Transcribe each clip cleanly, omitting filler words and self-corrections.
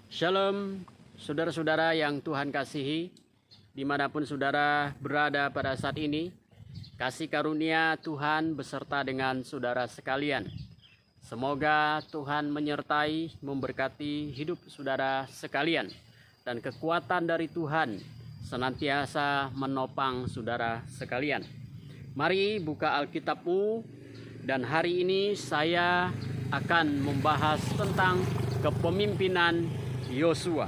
Shalom, saudara-saudara yang Tuhan kasihi, dimanapun saudara berada pada saat ini, kasih karunia Tuhan beserta dengan saudara sekalian. Semoga Tuhan menyertai, memberkati hidup saudara sekalian, dan kekuatan dari Tuhan senantiasa menopang saudara sekalian. Mari buka Alkitabmu, dan hari ini saya akan membahas tentang kepemimpinan Yosua.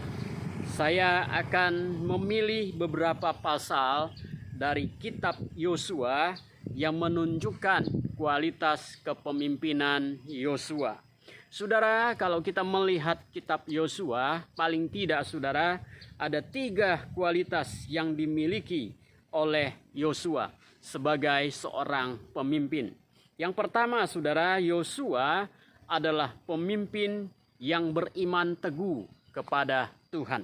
Saya akan memilih beberapa pasal dari kitab Yosua yang menunjukkan kualitas kepemimpinan Yosua. Saudara, kalau kita melihat kitab Yosua, paling tidak saudara, ada 3 kualitas yang dimiliki oleh Yosua sebagai seorang pemimpin. Yang pertama saudara, Yosua adalah pemimpin yang beriman teguh kepada Tuhan.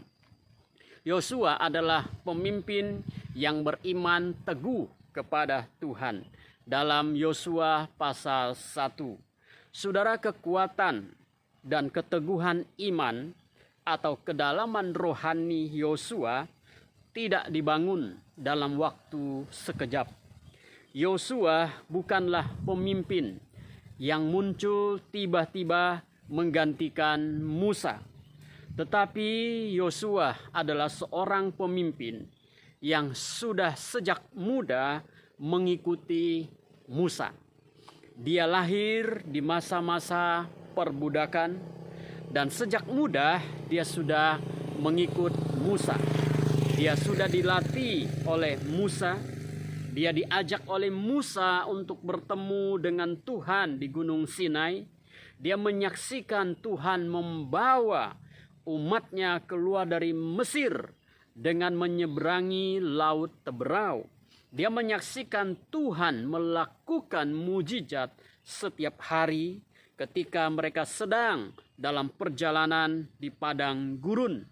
Yosua adalah pemimpin yang beriman teguh kepada Tuhan. Dalam Yosua pasal 1. Saudara, kekuatan dan keteguhan iman atau kedalaman rohani Yosua tidak dibangun dalam waktu sekejap. Yosua bukanlah pemimpin yang muncul tiba-tiba menggantikan Musa. Tetapi Yosua adalah seorang pemimpin yang sudah sejak muda mengikuti Musa. Dia lahir di masa-masa perbudakan dan sejak muda dia sudah mengikut Musa. Dia sudah dilatih oleh Musa. Dia diajak oleh Musa untuk bertemu dengan Tuhan di Gunung Sinai. Dia menyaksikan Tuhan membawa umatnya keluar dari Mesir dengan menyeberangi Laut Teberau. Dia menyaksikan Tuhan melakukan mujizat setiap hari ketika mereka sedang dalam perjalanan di padang gurun.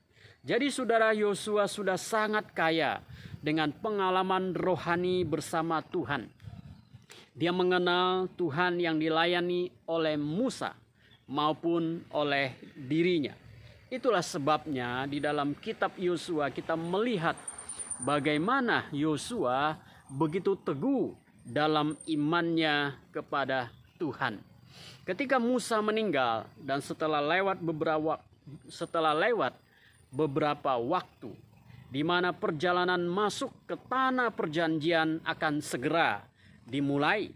Jadi saudara, Yosua sudah sangat kaya dengan pengalaman rohani bersama Tuhan. Dia mengenal Tuhan yang dilayani oleh Musa maupun oleh dirinya. Itulah sebabnya di dalam kitab Yosua kita melihat bagaimana Yosua begitu teguh dalam imannya kepada Tuhan. Ketika Musa meninggal dan setelah lewat beberapa waktu di mana perjalanan masuk ke tanah perjanjian akan segera dimulai,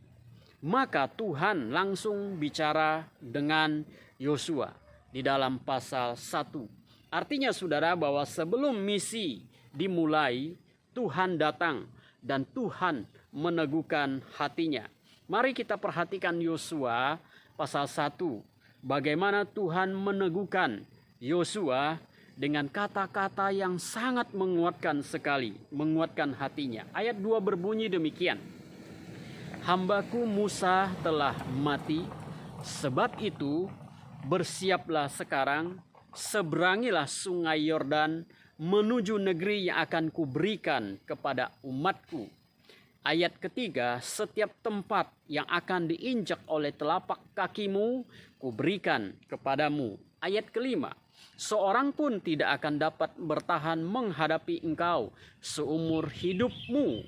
maka Tuhan langsung bicara dengan Yosua di dalam pasal 1. Artinya saudara, bahwa sebelum misi dimulai, Tuhan datang dan Tuhan meneguhkan hatinya. Mari kita perhatikan Yosua pasal 1. Bagaimana Tuhan meneguhkan Yosua dengan kata-kata yang sangat menguatkan sekali, menguatkan hatinya. Ayat 2 berbunyi demikian. Hambaku Musa telah mati, sebab itu bersiaplah sekarang, seberangilah sungai Yordan menuju negeri yang akan kuberikan kepada umatku. Ayat ketiga, setiap tempat yang akan diinjak oleh telapak kakimu kuberikan kepadamu. Ayat kelima, seorang pun tidak akan dapat bertahan menghadapi engkau seumur hidupmu,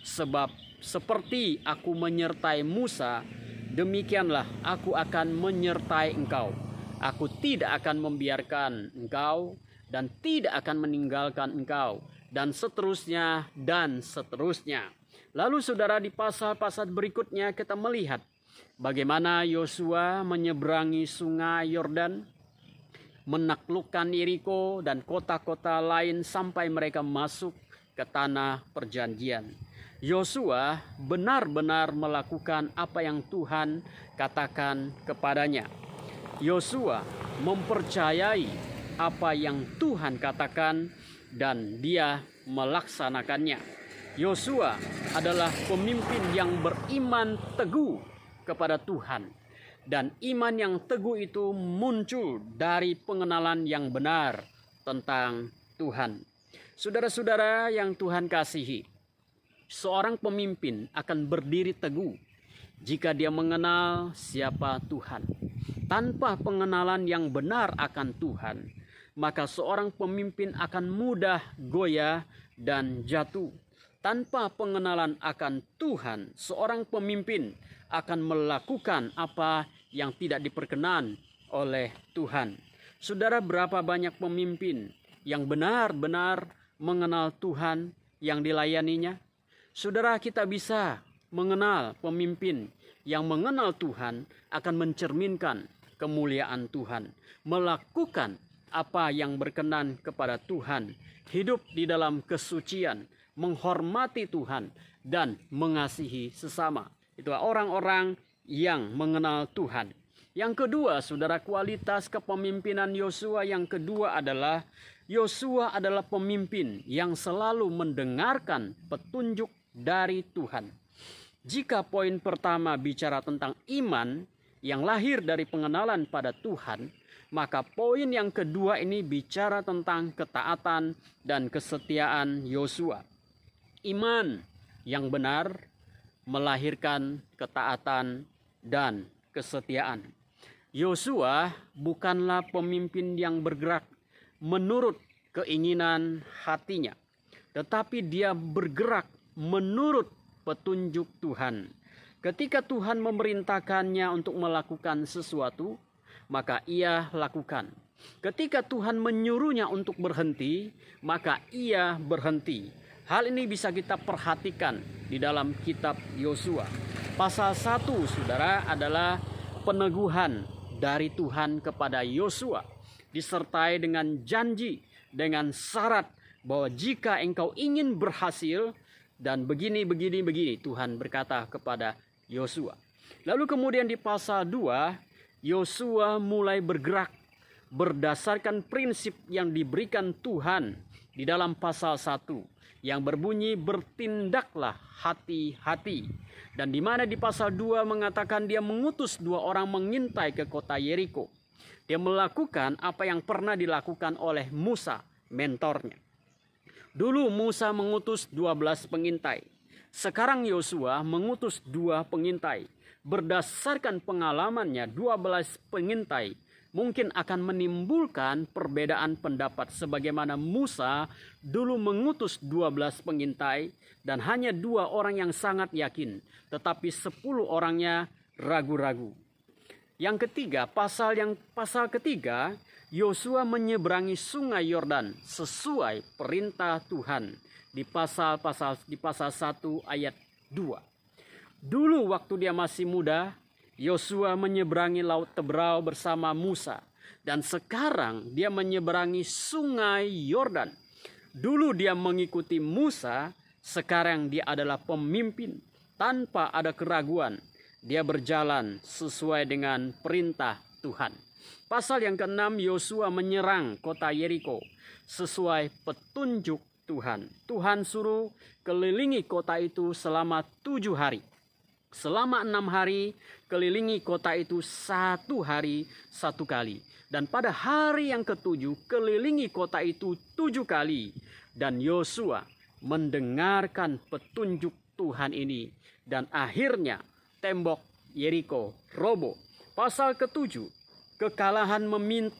sebab seperti aku menyertai Musa, demikianlah aku akan menyertai engkau. Aku tidak akan membiarkan engkau dan tidak akan meninggalkan engkau, dan seterusnya dan seterusnya. Lalu saudara, di pasal-pasal berikutnya kita melihat bagaimana Yosua menyeberangi sungai Yordan, menaklukkan Yeriko dan kota-kota lain sampai mereka masuk ke tanah perjanjian. Yosua benar-benar melakukan apa yang Tuhan katakan kepadanya. Yosua mempercayai apa yang Tuhan katakan dan dia melaksanakannya. Yosua adalah pemimpin yang beriman teguh kepada Tuhan. Dan iman yang teguh itu muncul dari pengenalan yang benar tentang Tuhan. Saudara-saudara yang Tuhan kasihi, seorang pemimpin akan berdiri teguh jika dia mengenal siapa Tuhan. Tanpa pengenalan yang benar akan Tuhan, maka seorang pemimpin akan mudah goyah dan jatuh. Tanpa pengenalan akan Tuhan, seorang pemimpin akan melakukan apa yang tidak diperkenan oleh Tuhan. Saudara, berapa banyak pemimpin yang benar-benar mengenal Tuhan yang dilayaninya? Saudara, kita bisa mengenal pemimpin yang mengenal Tuhan akan mencerminkan kemuliaan Tuhan, melakukan apa yang berkenan kepada Tuhan, hidup di dalam kesucian, menghormati Tuhan, dan mengasihi sesama. Itulah orang-orang yang mengenal Tuhan. Yang kedua, saudara, kualitas kepemimpinan Yosua yang kedua adalah Yosua adalah pemimpin yang selalu mendengarkan petunjuk dari Tuhan. Jika poin pertama bicara tentang iman yang lahir dari pengenalan pada Tuhan, maka poin yang kedua ini bicara tentang ketaatan dan kesetiaan Yosua. Iman yang benar melahirkan ketaatan dan kesetiaan. Yosua bukanlah pemimpin yang bergerak menurut keinginan hatinya, tetapi dia bergerak menurut petunjuk Tuhan. Ketika Tuhan memerintahkannya untuk melakukan sesuatu, maka ia lakukan. Ketika Tuhan menyuruhnya untuk berhenti, maka ia berhenti. Hal ini bisa kita perhatikan di dalam kitab Yosua. Pasal 1, saudara, adalah peneguhan dari Tuhan kepada Yosua, disertai dengan janji, dengan syarat bahwa jika engkau ingin berhasil dan begini, Tuhan berkata kepada Yosua. Lalu kemudian di pasal 2, Yosua mulai bergerak berdasarkan prinsip yang diberikan Tuhan di dalam pasal 1 yang berbunyi bertindaklah hati-hati. Dan di mana di pasal 2 mengatakan dia mengutus 2 orang mengintai ke kota Yeriko. Dia melakukan apa yang pernah dilakukan oleh Musa, mentornya. Dulu Musa mengutus 12 pengintai. Sekarang Yosua mengutus 2 pengintai. Berdasarkan pengalamannya, 12 pengintai mungkin akan menimbulkan perbedaan pendapat, sebagaimana Musa dulu mengutus 12 pengintai dan hanya 2 orang yang sangat yakin, tetapi 10 orangnya ragu-ragu. Yang ketiga, pasal ketiga, Yosua menyeberangi sungai Yordan sesuai perintah Tuhan di pasal 1 ayat 2. Dulu waktu dia masih muda, Yosua menyeberangi Laut Teberau bersama Musa. Dan sekarang dia menyeberangi sungai Yordan. Dulu dia mengikuti Musa, sekarang dia adalah pemimpin. Tanpa ada keraguan, dia berjalan sesuai dengan perintah Tuhan. Pasal yang ke-6, Yosua menyerang kota Yeriko sesuai petunjuk Tuhan. Tuhan suruh kelilingi kota itu selama 7 hari. Selama 6 hari kelilingi kota itu 1 hari 1 kali. Dan pada hari yang ke-7 kelilingi kota itu 7 kali. Dan Yosua mendengarkan petunjuk Tuhan ini. Dan akhirnya tembok Yeriko roboh. Pasal ke-7, kekalahan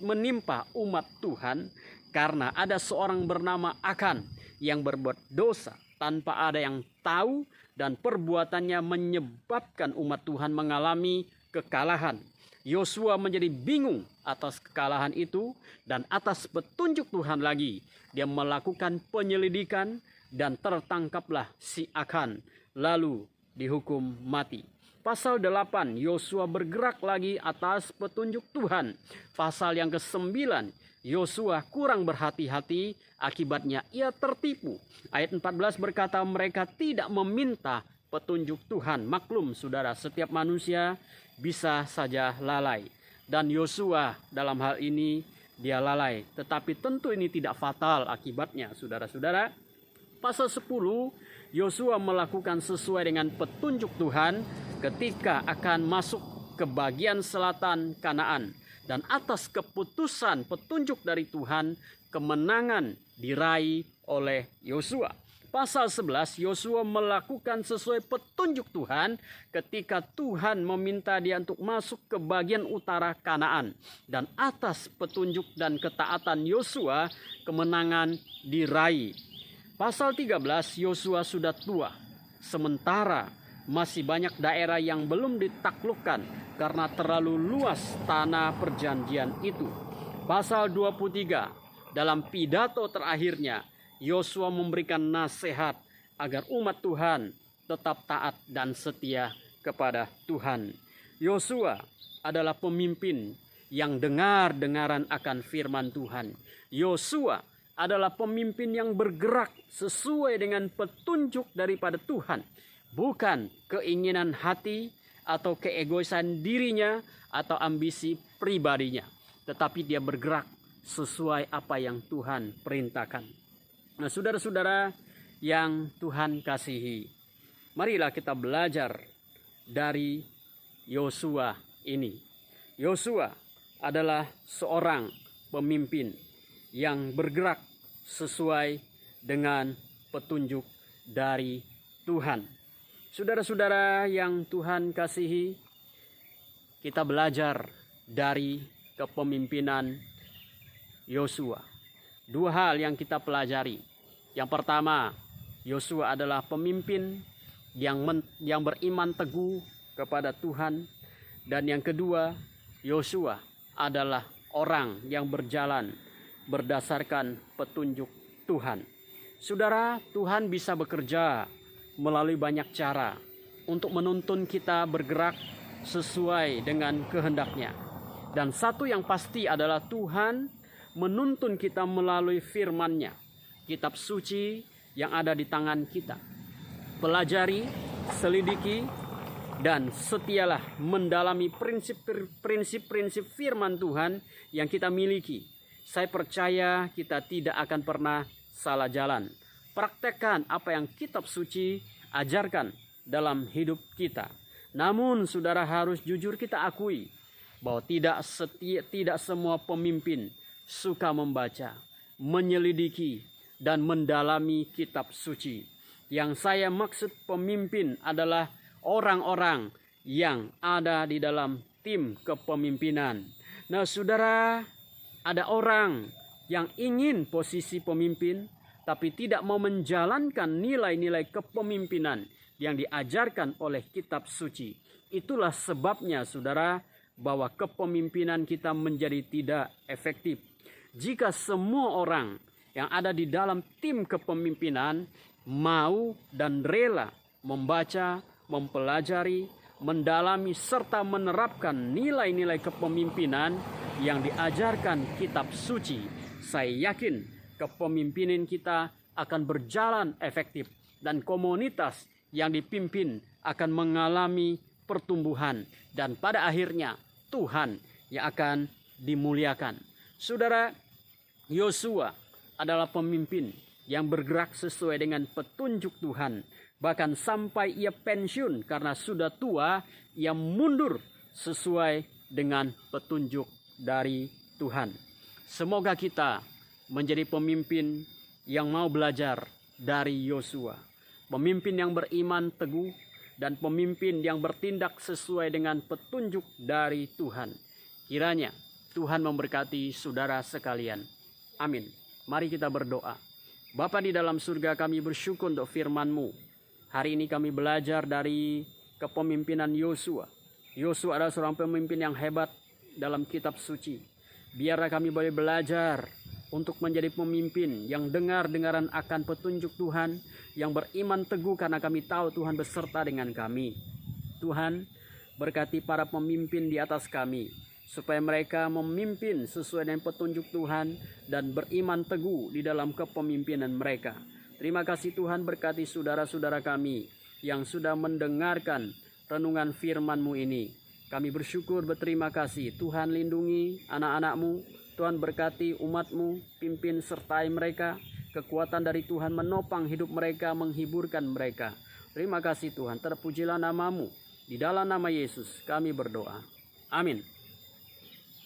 menimpa umat Tuhan karena ada seorang bernama Akan yang berbuat dosa tanpa ada yang tahu, dan perbuatannya menyebabkan umat Tuhan mengalami kekalahan. Yosua menjadi bingung atas kekalahan itu, dan atas petunjuk Tuhan lagi dia melakukan penyelidikan dan tertangkaplah si Akan, lalu dihukum mati. Pasal 8, Yosua bergerak lagi atas petunjuk Tuhan. Pasal yang ke-9, Yosua kurang berhati-hati, akibatnya ia tertipu. Ayat 14 berkata mereka tidak meminta petunjuk Tuhan. Maklum saudara, setiap manusia bisa saja lalai. Dan Yosua dalam hal ini dia lalai. Tetapi tentu ini tidak fatal akibatnya saudara-saudara. Pasal 10, Yosua melakukan sesuai dengan petunjuk Tuhan ketika akan masuk ke bagian selatan Kanaan. Dan atas keputusan petunjuk dari Tuhan, kemenangan diraih oleh Yosua. pasal 11, Yosua melakukan sesuai petunjuk Tuhan ketika Tuhan meminta dia untuk masuk ke bagian utara Kanaan. Dan atas petunjuk dan ketaatan Yosua, kemenangan diraih. Pasal 13, Yosua sudah tua, sementara masih banyak daerah yang belum ditaklukkan karena terlalu luas tanah perjanjian itu. Pasal 23, dalam pidato terakhirnya, Yosua memberikan nasihat agar umat Tuhan tetap taat dan setia kepada Tuhan. Yosua adalah pemimpin yang dengar-dengaran akan firman Tuhan. Yosua adalah pemimpin yang bergerak sesuai dengan petunjuk daripada Tuhan, bukan keinginan hati atau keegoisan dirinya atau ambisi pribadinya, tetapi dia bergerak sesuai apa yang Tuhan perintahkan. Nah, saudara-saudara yang Tuhan kasihi, marilah kita belajar dari Yosua ini. Yosua adalah seorang pemimpin yang bergerak sesuai dengan petunjuk dari Tuhan. Saudara-saudara yang Tuhan kasihi, kita belajar dari kepemimpinan Yosua. Dua hal yang kita pelajari. Yang pertama, Yosua adalah pemimpin yang beriman teguh kepada Tuhan. Dan yang kedua, Yosua adalah orang yang berjalan berdasarkan petunjuk Tuhan. Saudara, Tuhan bisa bekerja melalui banyak cara untuk menuntun kita bergerak sesuai dengan kehendaknya. Dan satu yang pasti adalah Tuhan menuntun kita melalui firman-Nya, kitab suci yang ada di tangan kita. Pelajari, selidiki, dan setialah mendalami prinsip-prinsip firman Tuhan yang kita miliki. Saya percaya kita tidak akan pernah salah jalan. Praktekkan apa yang kitab suci ajarkan dalam hidup kita. Namun saudara harus jujur kita akui bahwa tidak semua pemimpin suka membaca, menyelidiki, dan mendalami kitab suci. Yang saya maksud pemimpin adalah orang-orang yang ada di dalam tim kepemimpinan. Nah, saudara, ada orang yang ingin posisi pemimpin, tapi tidak mau menjalankan nilai-nilai kepemimpinan yang diajarkan oleh kitab suci. Itulah sebabnya, saudara, bahwa kepemimpinan kita menjadi tidak efektif. Jika semua orang yang ada di dalam tim kepemimpinan mau dan rela membaca, mempelajari, mendalami, serta menerapkan nilai-nilai kepemimpinan yang diajarkan kitab suci, saya yakin kepemimpinan kita akan berjalan efektif dan komunitas yang dipimpin akan mengalami pertumbuhan dan pada akhirnya Tuhan yang akan dimuliakan. Saudara, Yosua adalah pemimpin yang bergerak sesuai dengan petunjuk Tuhan. Bahkan sampai ia pensiun karena sudah tua, ia mundur sesuai dengan petunjuk dari Tuhan. Semoga kita menjadi pemimpin yang mau belajar dari Yosua. Pemimpin yang beriman teguh dan pemimpin yang bertindak sesuai dengan petunjuk dari Tuhan. Kiranya Tuhan memberkati saudara sekalian. Amin. Mari kita berdoa. Bapa di dalam surga, kami bersyukur untuk firman-Mu. Hari ini kami belajar dari kepemimpinan Yosua. Yosua adalah seorang pemimpin yang hebat dalam kitab suci. Biarlah kami boleh belajar untuk menjadi pemimpin yang dengar-dengaran akan petunjuk Tuhan, yang beriman teguh karena kami tahu Tuhan beserta dengan kami. Tuhan, berkati para pemimpin di atas kami, supaya mereka memimpin sesuai dengan petunjuk Tuhan dan beriman teguh di dalam kepemimpinan mereka. Terima kasih Tuhan, berkati saudara-saudara kami yang sudah mendengarkan renungan firman-Mu ini. Kami bersyukur, berterima kasih. Tuhan lindungi anak-anak-Mu, Tuhan berkati umat-Mu, pimpin sertai mereka. Kekuatan dari Tuhan menopang hidup mereka, menghiburkan mereka. Terima kasih Tuhan, terpujilah nama-Mu. Di dalam nama Yesus kami berdoa. Amin.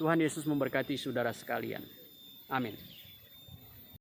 Tuhan Yesus memberkati saudara sekalian. Amin.